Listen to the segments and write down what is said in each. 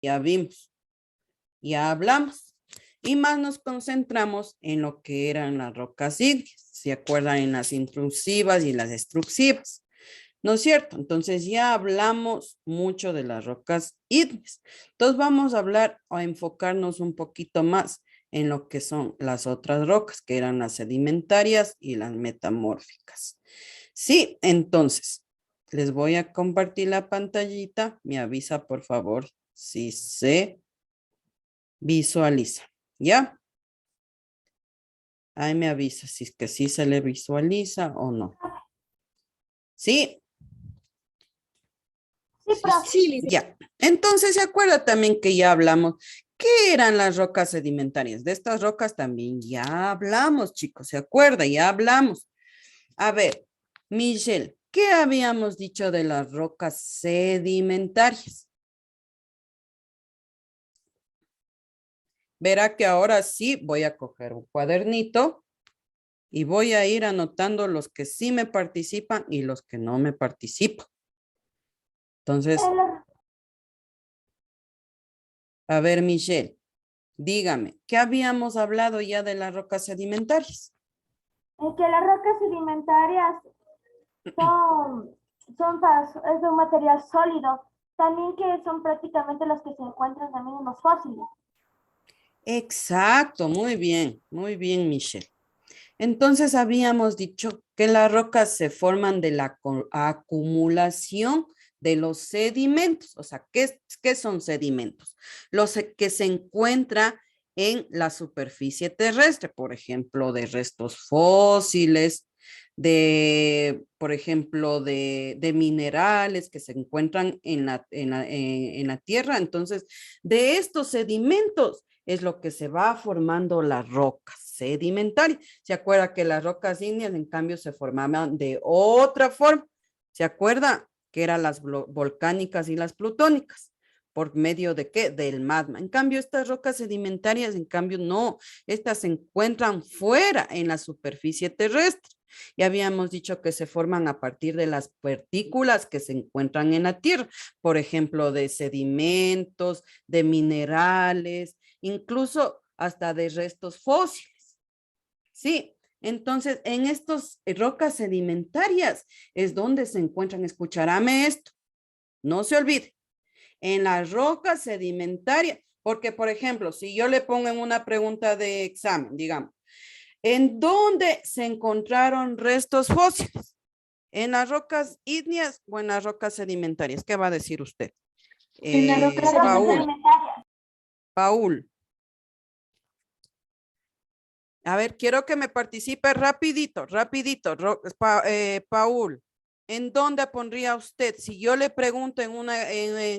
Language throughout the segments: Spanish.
Ya vimos, ya hablamos. Y más nos concentramos en lo que eran las rocas ígneas. ¿Se acuerdan? En las intrusivas y las extrusivas. ¿No es cierto? Entonces ya hablamos mucho de las rocas ígneas. Entonces vamos a hablar o a enfocarnos un poquito más en lo que son las otras rocas, que eran las sedimentarias y las metamórficas. Sí, entonces les voy a compartir la pantallita. Me avisa, por favor, si se visualiza. ¿Ya? Ahí me avisa si es que sí se le visualiza o no. Sí, Sí, profe. Sí, ya. Entonces, ¿se acuerda también que ya hablamos? ¿Qué eran las rocas sedimentarias? De estas rocas también ya hablamos, chicos, ¿se acuerda? Ya hablamos. A ver, Michelle, ¿qué habíamos dicho de las rocas sedimentarias? Verá que ahora sí voy a coger un cuadernito y voy a ir anotando los que sí me participan y los que no me participan. Entonces, a ver, Michelle, dígame, ¿qué habíamos hablado ya de las rocas sedimentarias? Que las rocas sedimentarias son, es de un material sólido. También que son prácticamente las que se encuentran también en los fósiles. Exacto, muy bien, Michelle. Entonces habíamos dicho que las rocas se forman de la acumulación de los sedimentos. O sea, ¿qué son sedimentos? Que se encuentran en la superficie terrestre, por ejemplo, de restos fósiles, por ejemplo, de minerales que se encuentran en la tierra. Entonces, de estos sedimentos es lo que se va formando las rocas sedimentarias. ¿Se acuerda que las rocas ígneas, en cambio, se formaban de otra forma? ¿Se acuerda? Que eran las volcánicas y las plutónicas. ¿Por medio de qué? Del magma. En cambio, estas rocas sedimentarias, en cambio, no. Estas se encuentran fuera en la superficie terrestre. Ya habíamos dicho que se forman a partir de las partículas que se encuentran en la tierra, por ejemplo, de sedimentos, de minerales, incluso hasta de restos fósiles. Sí, entonces en estas rocas sedimentarias es donde se encuentran, escucharame esto, no se olvide, en las rocas sedimentarias, porque por ejemplo, si yo le pongo en una pregunta de examen, digamos, ¿en dónde se encontraron restos fósiles? ¿En las rocas ígneas o en las rocas sedimentarias? ¿Qué va a decir usted? En las rocas sedimentarias. Paul. A ver, quiero que me participe rapidito, rapidito. Paul, ¿en dónde pondría usted? Si yo le pregunto en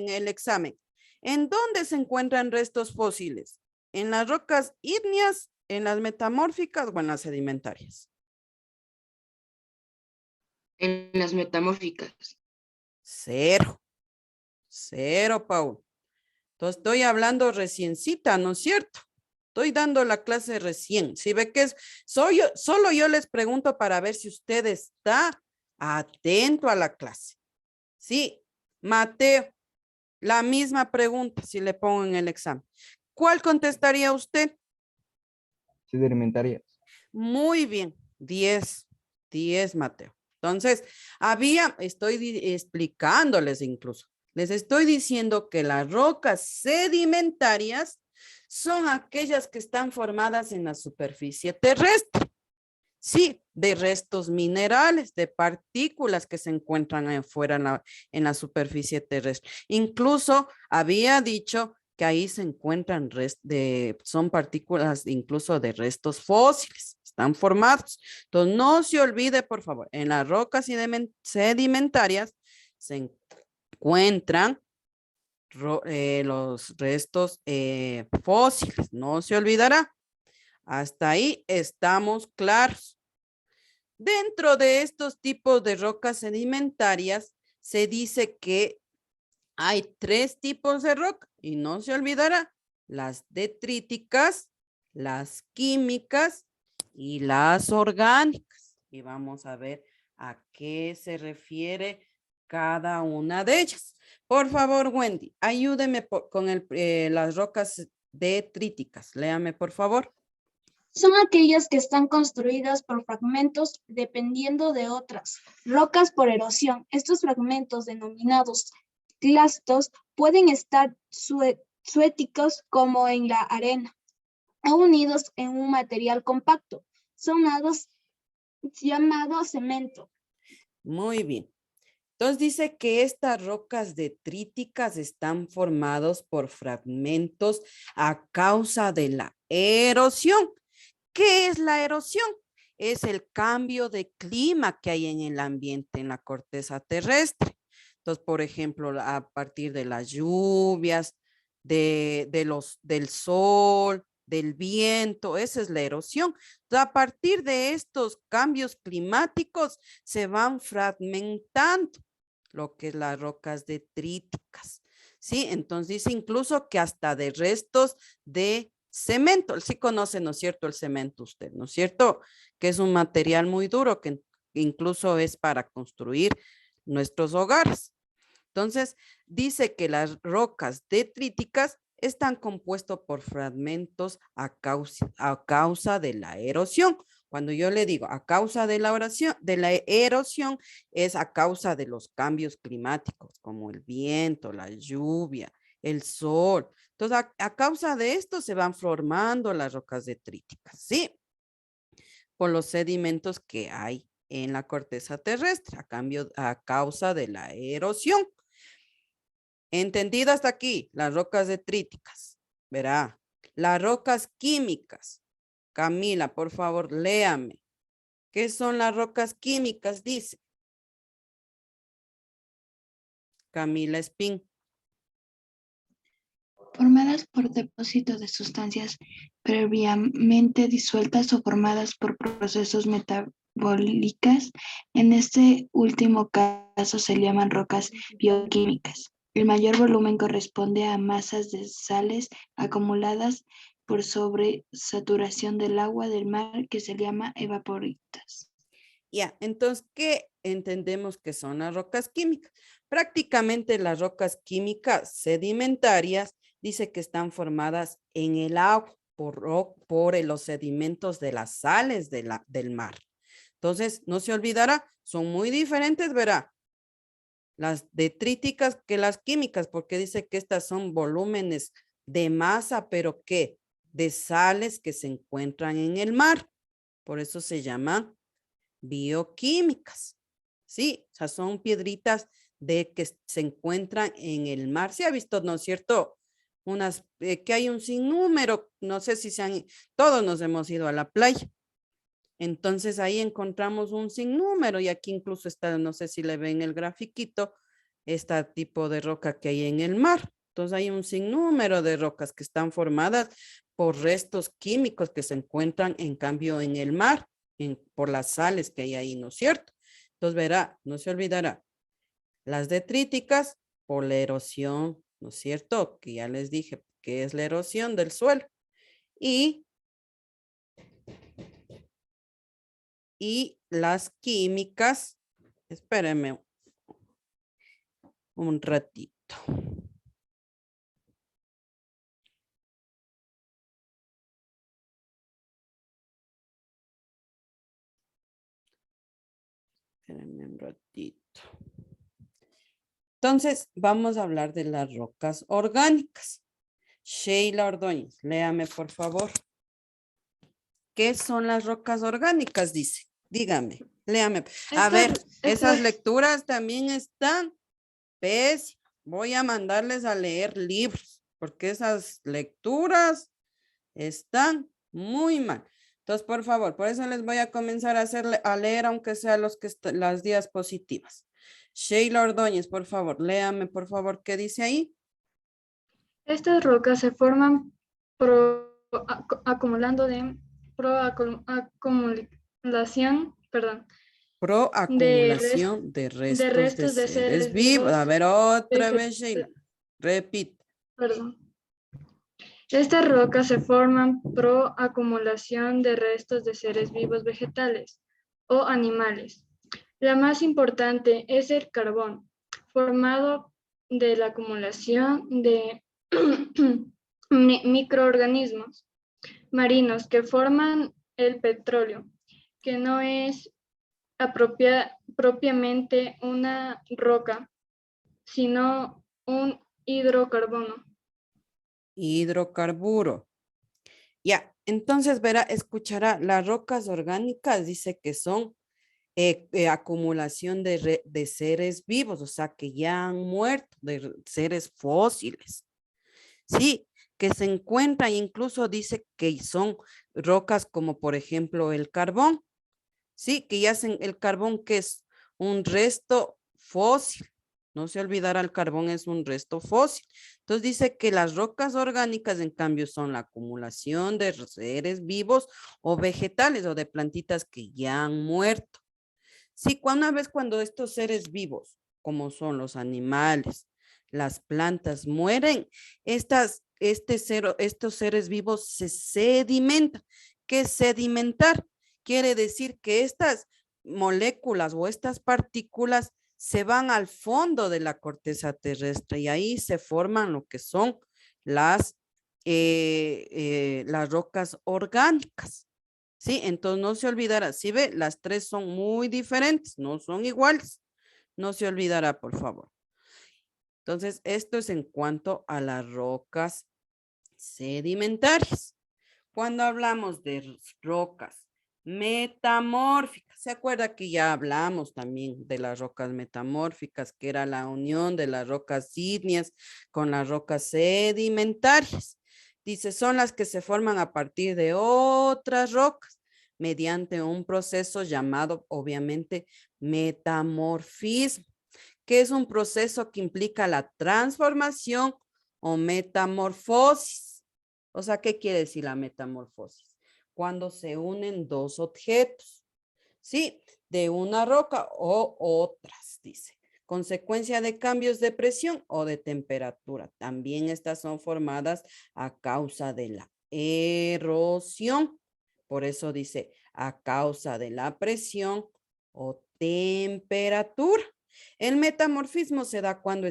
el examen, ¿en dónde se encuentran restos fósiles? ¿En las rocas ígneas, en las metamórficas o en las sedimentarias? En las metamórficas. Cero, cero, Paul. Entonces estoy hablando reciencita, ¿no es cierto? Estoy dando la clase recién. Si ve que solo yo les pregunto para ver si usted está atento a la clase. Sí, Mateo, la misma pregunta si le pongo en el examen. ¿Cuál contestaría usted? Sedimentarias. Muy bien, 10, 10, Mateo. Entonces, estoy explicándoles incluso, les estoy diciendo que las rocas sedimentarias son aquellas que están formadas en la superficie terrestre. Sí, de restos minerales, de partículas que se encuentran afuera en la superficie terrestre. Incluso había dicho que ahí se encuentran son partículas incluso de restos fósiles, están formados. Entonces, no se olvide, por favor, en las rocas sedimentarias se encuentran los restos fósiles, no se olvidará. Hasta ahí estamos claros. Dentro de estos tipos de rocas sedimentarias, se dice que hay 3 tipos de roca y no se olvidará, las detríticas, las químicas y las orgánicas. Y vamos a ver a qué se refiere cada una de ellas. Por favor, Wendy, ayúdeme con las rocas detríticas. Léame, por favor. Son aquellas que están construidas por fragmentos dependiendo de otras rocas por erosión. Estos fragmentos, denominados clastos, pueden estar suéticos como en la arena o unidos en un material compacto. Son llamados cemento. Muy bien. Entonces dice que estas rocas detríticas están formadas por fragmentos a causa de la erosión. ¿Qué es la erosión? Es el cambio de clima que hay en el ambiente, en la corteza terrestre. Entonces, por ejemplo, a partir de las lluvias, del sol, del viento, esa es la erosión. Entonces, a partir de estos cambios climáticos se van fragmentando lo que es las rocas detríticas, ¿sí? Entonces dice incluso que hasta de restos de cemento. Él sí conoce, ¿no es cierto?, el cemento usted, ¿no es cierto? Que es un material muy duro que incluso es para construir nuestros hogares. Entonces, dice que las rocas detríticas están compuestas por fragmentos a causa de la erosión. Cuando yo le digo a causa de la erosión, es a causa de los cambios climáticos, como el viento, la lluvia, el sol. Entonces, a causa de esto se van formando las rocas detríticas, ¿sí? Por los sedimentos que hay en la corteza terrestre, a causa de la erosión. ¿Entendido hasta aquí? Las rocas detríticas. Verá. Las rocas químicas. Camila, por favor, léame. ¿Qué son las rocas químicas? Dice. Camila Espín. Formadas por depósitos de sustancias previamente disueltas o formadas por procesos metabólicos. En este último caso se llaman rocas bioquímicas. El mayor volumen corresponde a masas de sales acumuladas por sobresaturación del agua del mar que se llama evaporitas. Ya, entonces, ¿qué entendemos que son las rocas químicas? Prácticamente las rocas químicas sedimentarias dice que están formadas en el agua por los sedimentos de las sales del mar. Entonces, no se olvidará, son muy diferentes, verá, las detríticas que las químicas, porque dice que estas son volúmenes de masa, pero ¿qué? De sales que se encuentran en el mar. Por eso se llaman bioquímicas. Sí, o sea, son piedritas de que se encuentran en el mar. Se ha visto, ¿no es cierto? Que hay un sinnúmero, no sé si todos nos hemos ido a la playa. Entonces ahí encontramos un sinnúmero y aquí incluso está, no sé si le ven el grafiquito, este tipo de roca que hay en el mar. Entonces hay un sinnúmero de rocas que están formadas por restos químicos que se encuentran en cambio en el mar, por las sales que hay ahí, ¿no es cierto? Entonces verá, no se olvidará, las detríticas por la erosión, ¿no es cierto? Que ya les dije que es la erosión del suelo. Y las químicas, espérenme un ratito. Espérenme un ratito. Entonces, vamos a hablar de las rocas orgánicas. Sheila Ordóñez, léame por favor. ¿Qué son las rocas orgánicas? Dice, dígame, léame. A ver, esas lecturas también están pésimas. Voy a mandarles a leer libros, porque esas lecturas están muy mal. Entonces, por favor, por eso les voy a comenzar a leer, aunque sea las diapositivas. Sheila Ordóñez, por favor, léame, por favor, ¿qué dice ahí? Estas rocas se forman acumulación Proacumulación de restos de seres vivos. A ver, otra vez, Sheila. Repite. Estas rocas se forman por acumulación de restos de seres vivos vegetales o animales. La más importante es el carbón. formado de la acumulación de microorganismos marinos que forman el petróleo, que no es propiamente una roca, sino un hidrocarbono. Hidrocarburo. Ya, entonces verá, escuchará, las rocas orgánicas dice que son acumulación de seres vivos, o sea, que ya han muerto, de seres fósiles. Sí, que se encuentran, incluso dice que son rocas como por ejemplo el carbón. Sí, que ya hacen el carbón que es un resto fósil. No se olvidará, el carbón es un resto fósil. Entonces dice que las rocas orgánicas, en cambio, son la acumulación de seres vivos o vegetales o de plantitas que ya han muerto. Sí, una vez cuando estos seres vivos, como son los animales, las plantas, mueren, estos seres vivos se sedimentan. ¿Qué es sedimentar? Quiere decir que estas moléculas o estas partículas se van al fondo de la corteza terrestre y ahí se forman lo que son las rocas orgánicas. Sí, entonces no se olvidará. Si ve, las tres son muy diferentes, no son iguales. No se olvidará, por favor. Entonces, esto es en cuanto a las rocas sedimentarias. Cuando hablamos de rocas metamórficas, ¿se acuerda que ya hablamos también de las rocas metamórficas, que era la unión de las rocas ígneas con las rocas sedimentarias? Dice, son las que se forman a partir de otras rocas mediante un proceso llamado, obviamente, metamorfismo, que es un proceso que implica la transformación o metamorfosis. O sea, ¿qué quiere decir la metamorfosis? Cuando se unen dos objetos, ¿sí? De una roca o otras, dice. Consecuencia de cambios de presión o de temperatura. También estas son formadas a causa de la erosión. Por eso dice, a causa de la presión o temperatura. El metamorfismo se da cuando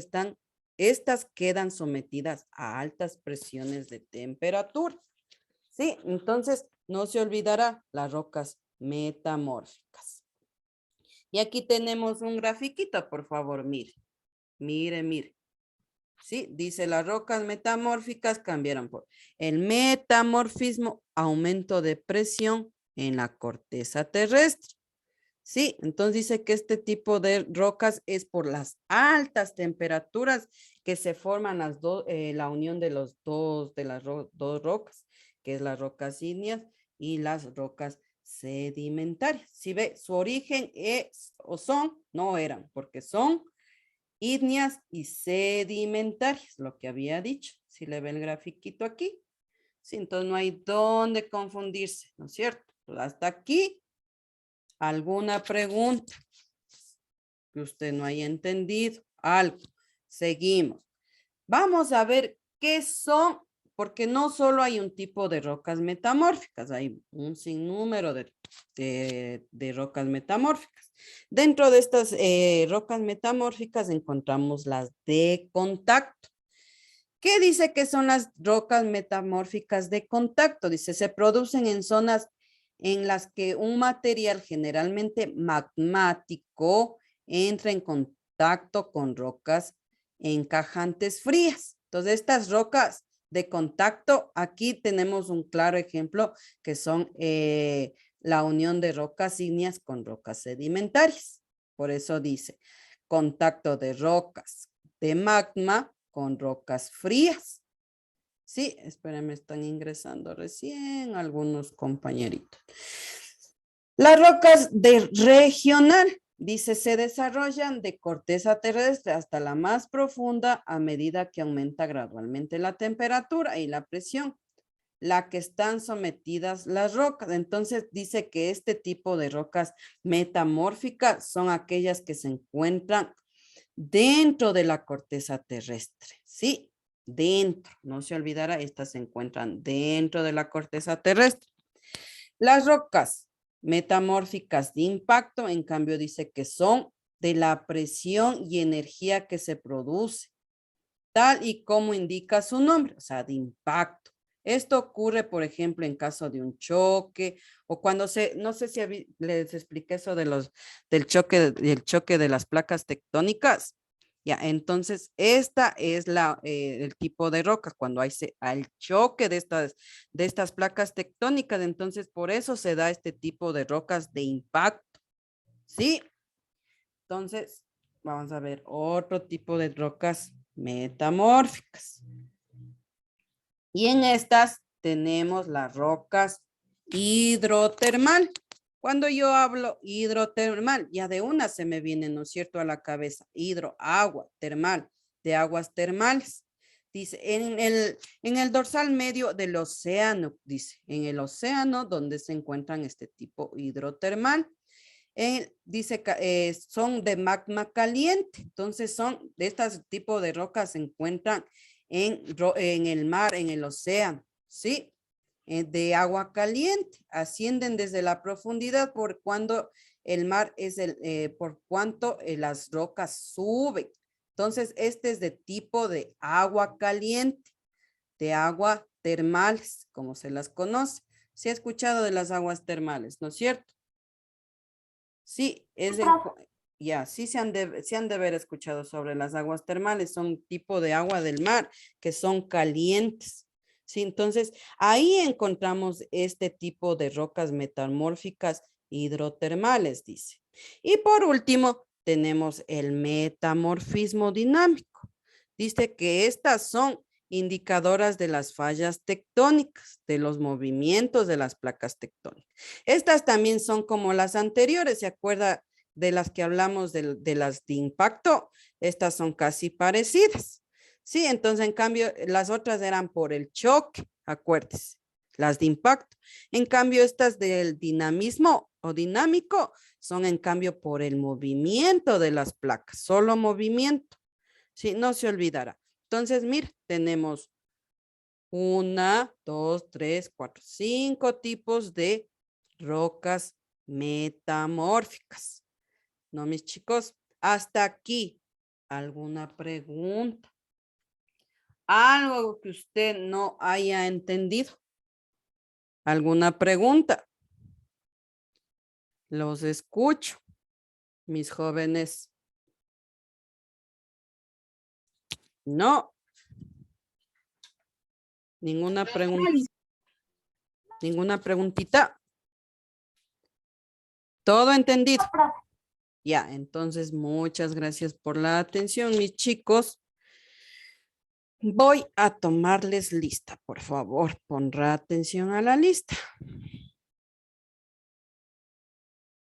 estas quedan sometidas a altas presiones de temperatura. Sí, entonces no se olvidará las rocas metamórficas. Y aquí tenemos un grafiquito, por favor, mire. Mire, mire. Sí, dice las rocas metamórficas cambiaron por el metamorfismo, aumento de presión en la corteza terrestre. Sí, entonces dice que este tipo de rocas es por las altas temperaturas que se forman la unión de las dos rocas, que es las rocas ígneas y las rocas sedimentarias. Si ve, su origen es o son, no eran, porque son ígneas y sedimentarias, lo que había dicho. Si le ve el grafiquito aquí. Sí, entonces no hay dónde confundirse, ¿no es cierto? Hasta aquí. ¿Alguna pregunta que usted no haya entendido? Algo. Seguimos. Vamos a ver qué son, porque no solo hay un tipo de rocas metamórficas, hay un sinnúmero de rocas metamórficas. Dentro de estas rocas metamórficas encontramos las de contacto. ¿Qué dice que son las rocas metamórficas de contacto? Dice, se producen en zonas en las que un material generalmente magmático entra en contacto con rocas encajantes frías. Entonces, estas rocas de contacto, aquí tenemos un claro ejemplo que son la unión de rocas ígneas con rocas sedimentarias. Por eso dice, contacto de rocas de magma con rocas frías. Sí, espérenme, están ingresando recién algunos compañeritos. Las rocas de regional, dice, se desarrollan de corteza terrestre hasta la más profunda a medida que aumenta gradualmente la temperatura y la presión, la que están sometidas las rocas. Entonces dice que este tipo de rocas metamórficas son aquellas que se encuentran dentro de la corteza terrestre, ¿sí? Dentro, no se olvidará, estas se encuentran dentro de la corteza terrestre. Las rocas metamórficas de impacto, en cambio, dice que son de la presión y energía que se produce, tal y como indica su nombre, o sea, de impacto. Esto ocurre, por ejemplo, en caso de un choque o cuando no sé si les expliqué eso del choque de las placas tectónicas. Ya, entonces esta es el tipo de roca cuando hay al choque de estas placas tectónicas, entonces por eso se da este tipo de rocas de impacto, ¿sí? Entonces, vamos a ver otro tipo de rocas metamórficas. Y en estas tenemos las rocas hidrotermal. Cuando yo hablo hidrotermal, ya de una se me viene, ¿no es cierto?, a la cabeza. Hidro, agua, termal, de aguas termales. Dice, en el dorsal medio del océano, dice, en el océano donde se encuentran este tipo hidrotermal. Dice, son de magma caliente. Entonces son de este tipo de rocas se encuentran en el mar, en el océano, ¿sí? De agua caliente. Ascienden desde la profundidad por cuando el mar es por cuanto las rocas suben. Entonces, este es de tipo de agua caliente, de agua termales, como se las conoce. Se ha escuchado de las aguas termales, ¿no es cierto? Sí, ya, sí se han de haber escuchado sobre las aguas termales, son tipo de agua del mar que son calientes. Sí, entonces ahí encontramos este tipo de rocas metamórficas hidrotermales, dice. Y por último, tenemos el metamorfismo dinámico. Dice que estas son indicadoras de las fallas tectónicas, de los movimientos de las placas tectónicas. Estas también son como las anteriores, ¿se acuerda de las que hablamos de las de impacto? Estas son casi parecidas. Sí, entonces en cambio las otras eran por el choque, acuérdese, las de impacto. En cambio estas del dinamismo o dinámico son en cambio por el movimiento de las placas, solo movimiento. Sí, no se olvidará. Entonces, mira, tenemos 1, 2, 3, 4, 5 tipos de rocas metamórficas. ¿No, mis chicos? Hasta aquí, ¿alguna pregunta? ¿Algo que usted no haya entendido? ¿Alguna pregunta? Los escucho, mis jóvenes. No. Ninguna pregunta. Ninguna preguntita. ¿Todo entendido? Ya, entonces muchas gracias por la atención, mis chicos. Voy a tomarles lista, por favor, pondrá atención a la lista.